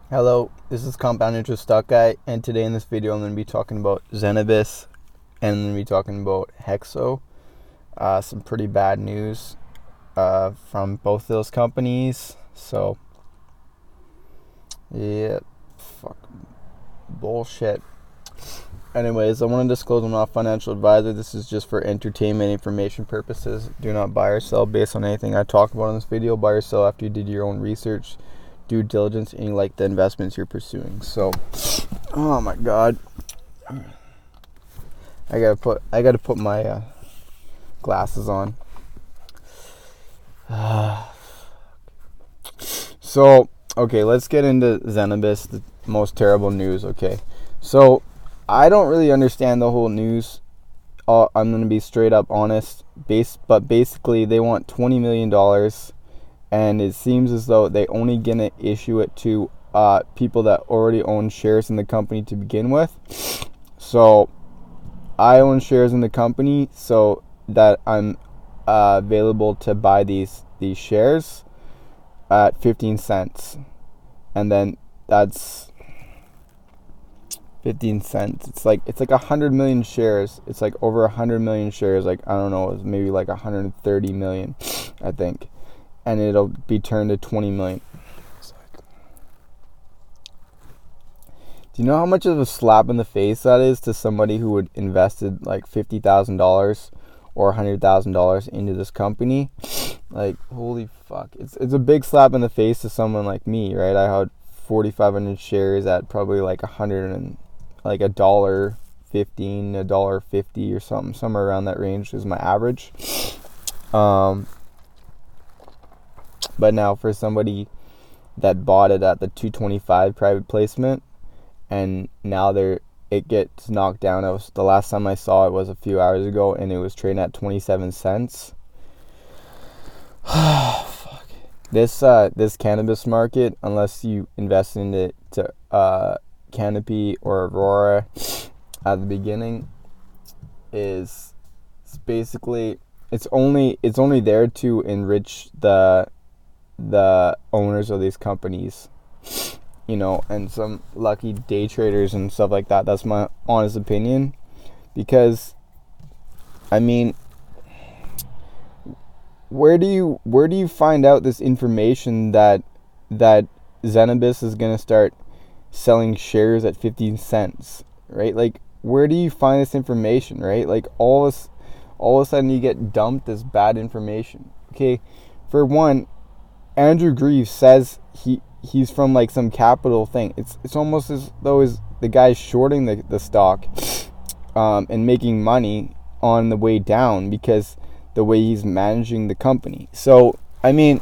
Hello, this is Compound Interest Stock Guy, and today in this video I'm going to be talking about Zenabis and I'm going to be talking about HEXO. Some pretty bad news from both of those companies. So, yeah, fucking bullshit. Anyways, I want to disclose I'm not a financial advisor. This is just for entertainment information purposes. Do not buy or sell based on anything I talk about in this video. Buy or sell after you did your own research, due diligence, and you like the investments you're pursuing. So, oh my god, I gotta put my glasses on. So, okay, let's get into Zenabis, the most terrible news. Okay, so I don't really understand the whole news. I'm gonna be straight up honest. But basically, they want $20 million, and it seems as though they only gonna issue it to people that already own shares in the company to begin with. So I own shares in the company, so that I'm available to buy these shares at 15 cents, and then that's 15 cents. It's like 100 million shares. It's like over 100 million shares. Like, I don't know, it's maybe like 130 million, I think, and it'll be turned to 20 million. Do you know how much of a slap in the face that is to somebody who would invested like $50,000 or $100,000 into this company? Like, holy fuck. It's a big slap in the face to someone like me, right? I had 4,500 shares at probably like like $1.15, $1.50 or something, somewhere around that range is my average. But now for somebody that bought it at the 225 private placement, and now it gets knocked down. The last time I saw it was a few hours ago, and it was trading at 27 cents. Fuck. This cannabis market, unless you invest in it to Canopy or Aurora at the beginning, is basically it's only there to enrich the owners of these companies, and some lucky day traders and stuff like that. That's my honest opinion, because I mean, where do you find out this information that Zenabis is going to start selling shares at 15 cents, right? Like, where do you find this information, right? Like, all of a sudden you get dumped this bad information. Okay, for one, Andrew Greaves says he's from like some capital thing. It's almost as though the guy's shorting the stock and making money on the way down because the way he's managing the company. So, I mean,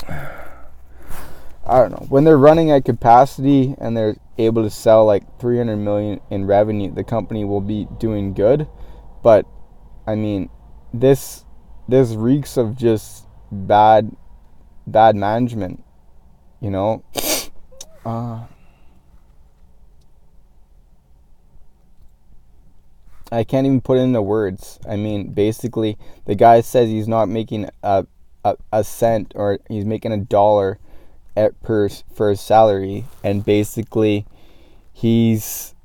I don't know. When they're running at capacity and they're able to sell like 300 million in revenue, the company will be doing good. But I mean, this reeks of just bad management, I can't even put it into words. I mean, basically, the guy says he's not making a cent, or he's making $1 for his salary, and basically, he's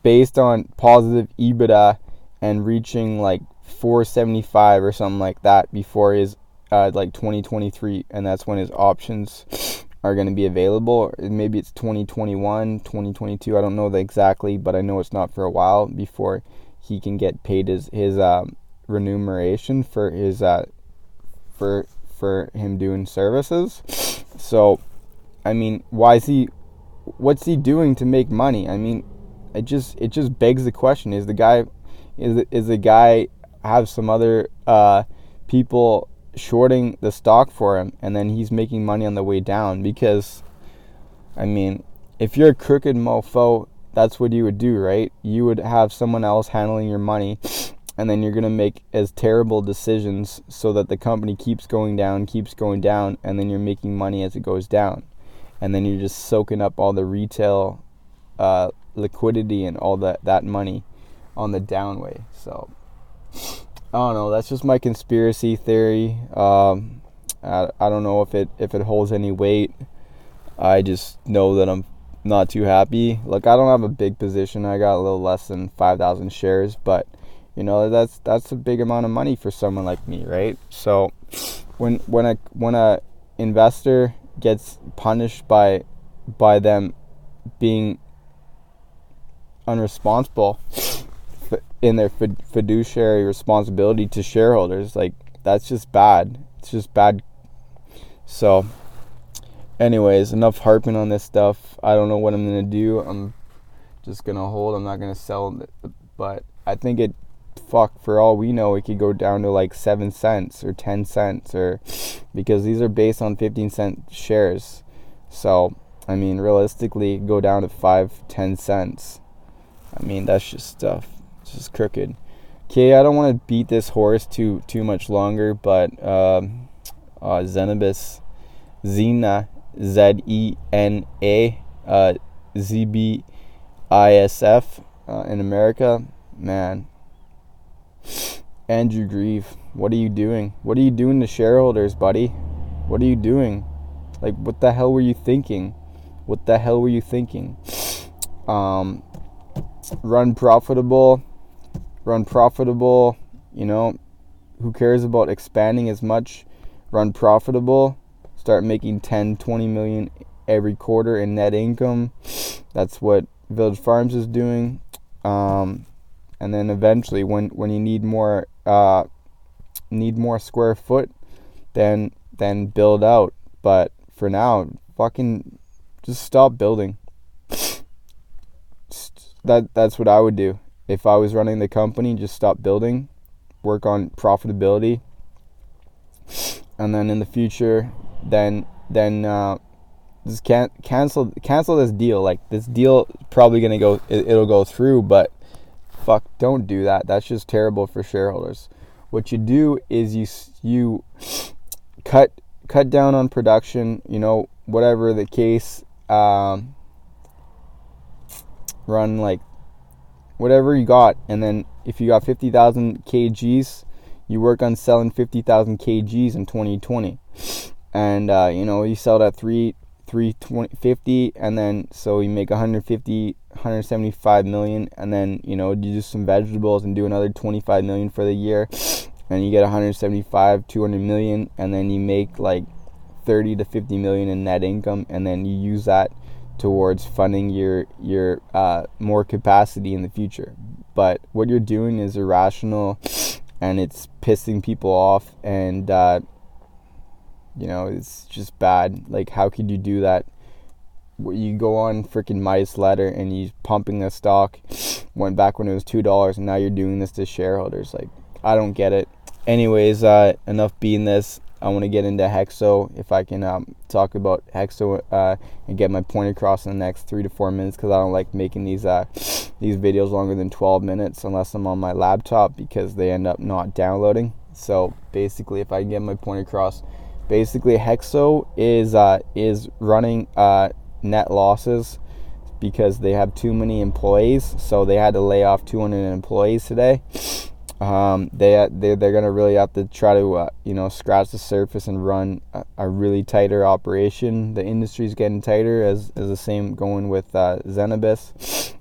based on positive EBITDA and reaching like 475 or something like that before his like 2023, and that's when his options are going to be available. Maybe it's 2021, 2022. I don't know exactly, but I know it's not for a while before he can get paid his remuneration for his for him doing services. So, I mean, what's he doing to make money? I mean, it just begs the question: is the guy have some other people shorting the stock for him, and then he's making money on the way down? Because, I mean, if you're a crooked mofo, that's what you would do, right? You would have someone else handling your money, and then you're going to make as terrible decisions so that the company keeps going down, and then you're making money as it goes down. And then you're just soaking up all the retail liquidity and all that money on the downway. So, I don't know. That's just my conspiracy theory. I don't know if it holds any weight. I just know that I'm not too happy. Look, I don't have a big position. I got a little less than 5,000 shares, but that's a big amount of money for someone like me, right? So when a investor gets punished by them being unresponsible in their fiduciary responsibility to shareholders, like, that's just bad. It's just bad. So anyways, enough harping on this stuff. I don't know what I'm gonna do. I'm just gonna hold. I'm not gonna sell, but I think for all we know, it could go down to like 7 cents or 10 cents, or because these are based on 15-cent shares. So I mean, realistically, go down to 5-10 cents. I mean, that's just stuff. It's just crooked. Okay, I don't want to beat this horse too much longer, but Zenabis, ZENA, ZENA, ZBISF in America, man. Andrew Grieve, what are you doing? What are you doing to shareholders, buddy? What are you doing? Like, what the hell were you thinking? What the hell were you thinking? Run profitable. Who cares about expanding as much? Run profitable. Start making 10-20 million every quarter in net income. That's what Village Farms is doing. And then eventually, when you need more square foot, then build out. But for now, fucking just stop building. That's what I would do if I was running the company. Just stop building, work on profitability, and then in the future, then just cancel this deal. Like, this deal probably gonna go, it'll go through, but fuck, don't do that. That's just terrible for shareholders. What you do is you cut down on production, whatever the case. Run like whatever you got, and then if you got 50,000 kgs, you work on selling 50,000 kgs in 2020, and you sell it at 350, and then so you make 175 million, and then you do some vegetables and do another 25 million for the year, and you get 200 million, and then you make like 30 to 50 million in net income, and then you use that towards funding your more capacity in the future. But what you're doing is irrational, and it's pissing people off, and it's just bad. Like, how could you do that? You go on freaking Midas Letter and you pumping the stock, went back when it was $2, and now you're doing this to shareholders. Like, I don't get it. Anyways, enough being this. I want to get into HEXO, if I can talk about HEXO and get my point across in the next 3 to 4 minutes, because I don't like making these videos longer than 12 minutes unless I'm on my laptop, because they end up not downloading. So basically, if I can get my point across, basically HEXO is running net losses because they have too many employees. So they had to lay off 200 employees today. They're gonna really have to try to scratch the surface and run a really tighter operation. The industry's getting tighter, as the same going with Zenabis.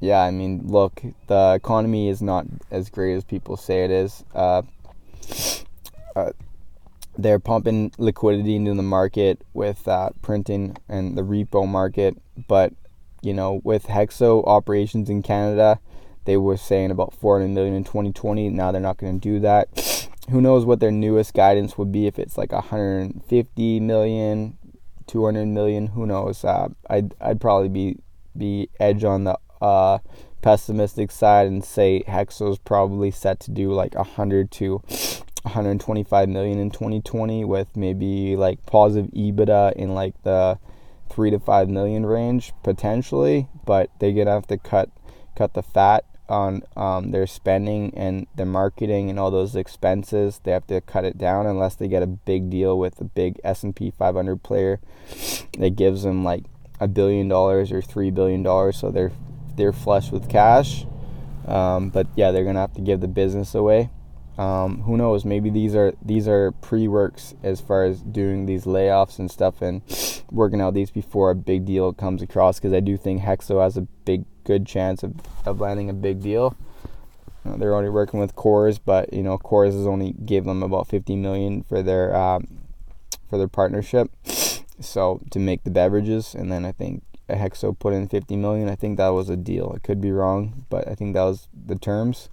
Yeah, I mean, look, the economy is not as great as people say it is. They're pumping liquidity into the market with printing and the repo market, but with HEXO operations in Canada, they were saying about 400 million in 2020. Now they're not going to do that. Who knows what their newest guidance would be, if it's like 150 million, 200 million, who knows. I'd probably be edge on the pessimistic side and say HEXO is probably set to do like 100 to 125 million in 2020, with maybe like positive EBITDA in like the 3 to 5 million range potentially, but they're going to have to cut the fat on their spending and their marketing and all those expenses. They have to cut it down unless they get a big deal with a big S&P 500 player that gives them like $1 billion or $3 billion, so they're flush with cash. But yeah, they're gonna have to give the business away. Who knows? Maybe these are pre-works as far as doing these layoffs and stuff and working out these before a big deal comes across. Because I do think HEXO has a good chance of landing a big deal. They're already working with Coors, but Coors has only gave them about $50 million for their partnership, so to make the beverages, and then I think HEXO put in $50 million. I think that was a deal. I could be wrong, but I think that was the terms.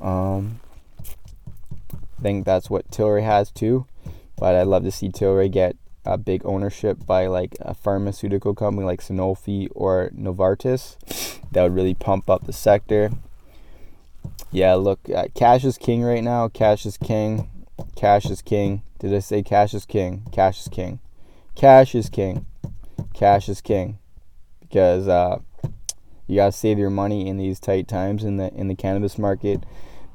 I think that's what Tilray has too, but I'd love to see Tilray get a big ownership by like a pharmaceutical company like Sanofi or Novartis. That would really pump up the sector. Yeah, look, cash is king right now. Cash is king. Cash is king. Did I say cash is king? Cash is king. Cash is king. Cash is king. Because you gotta save your money in these tight times in the cannabis market.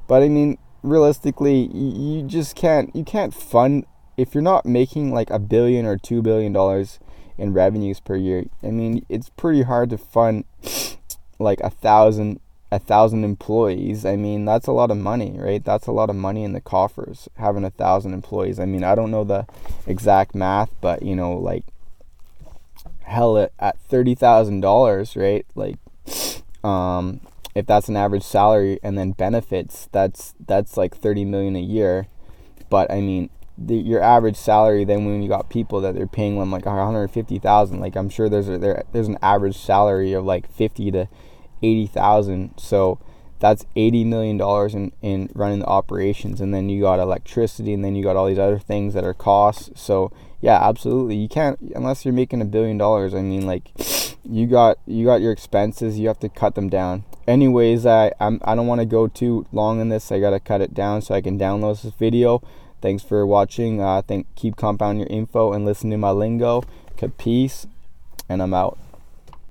But I mean, realistically, you just can't fund if you're not making like $1 billion or $2 billion in revenues per year. I mean, it's pretty hard to fund like 1,000 employees. I mean, that's a lot of money, right? That's a lot of money in the coffers, having 1,000 employees. I mean, I don't know the exact math, but like hell, at $30,000, right? Like, if that's an average salary and then benefits, that's like $30 million a year. But I mean, your average salary, then when you got people that they're paying them like $150,000, like I'm sure there's an average salary of like $50,000 to $80,000. So that's $80 million in running the operations, and then you got electricity, and then you got all these other things that are costs. So yeah, absolutely, you can't unless you're making $1 billion. I mean, like you got your expenses, you have to cut them down. Anyways, I don't want to go too long in this. I gotta cut it down so I can download this video. Thanks for watching. Keep compounding your info and listen to my lingo. Peace, and I'm out.